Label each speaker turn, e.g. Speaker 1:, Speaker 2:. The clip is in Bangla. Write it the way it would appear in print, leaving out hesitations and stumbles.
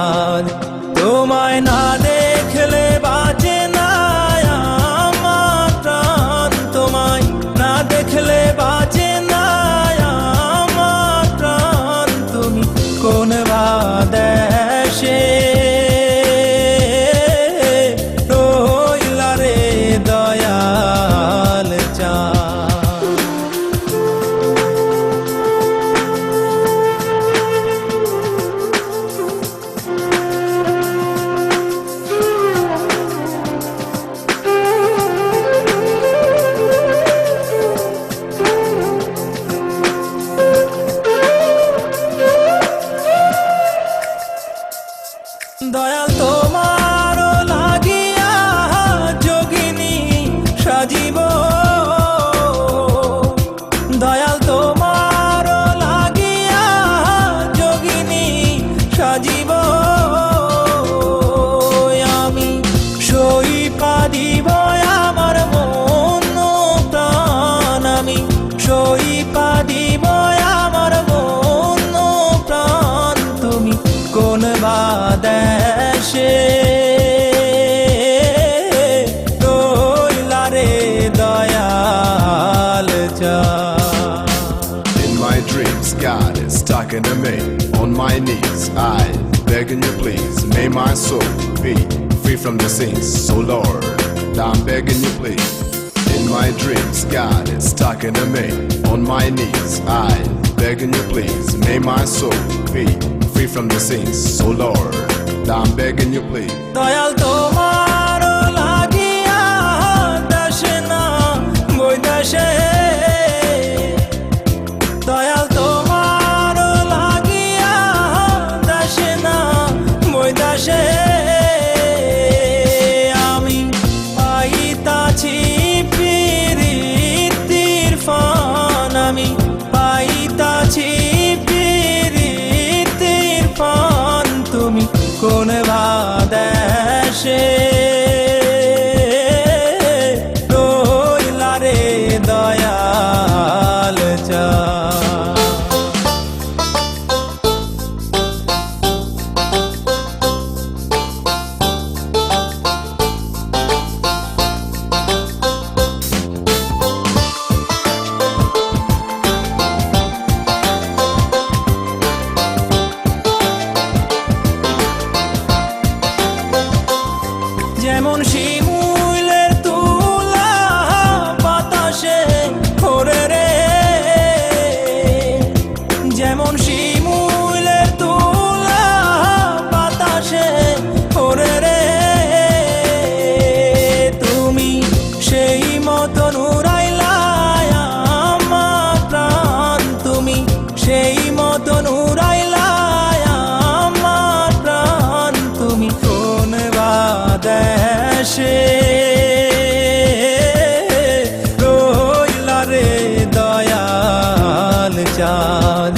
Speaker 1: চাঁদ। তোমায় না দেখলে বাঁচে না আমার প্রাণ, তোমায় না দেখলে বাঁচে না আমার প্রাণ। তুমি কোন বা দেশে রইলা রে দয়াল চাঁদ। দয়াল তোমার লাগিয়া যোগিনী সাজিব, দয়াল তোমার লাগিয়া যোগিনী সাজিব। আমি সই পাদিব আমার মন প্রাণ, আমি সই পাদিব আমার মন প্রাণ। তুমি কোন বা দেশে রইলা রে দয়াল চাঁদ।
Speaker 2: In my dreams, God is talking to me. On my knees, I begging you please. May my soul be free from the sins. So Lord, I'm begging you please. In my dreams, God is talking to me. On my knees, I begging you please. May my soul be free from the sins. So Lord, I'm begging you please.
Speaker 1: Dayal তোমার লাগিয়া দেশে না বৈদেশে, দয়াল তোমার লাগিয়া দেশে না বৈদেশে। আমি পাইতাছি প্রীতির ফান, আমি পাইতাছি প্রীতির ফান। তুমি কোন বা দেশে রইলা রে দয়াল চাঁদ। যেমন শিমুলের তুলা বাতাসে ওরে রে, যেমন শিমুলের তুলা বাতাসে ওরে রে। তুমি সেই মতন উড়াইলা আমার প্রাণ, তুমি সেই মতন উড়াইলা আমার প্রাণ। তুমি কোন বা দেশে রইলা রে দয়াল চাঁদ।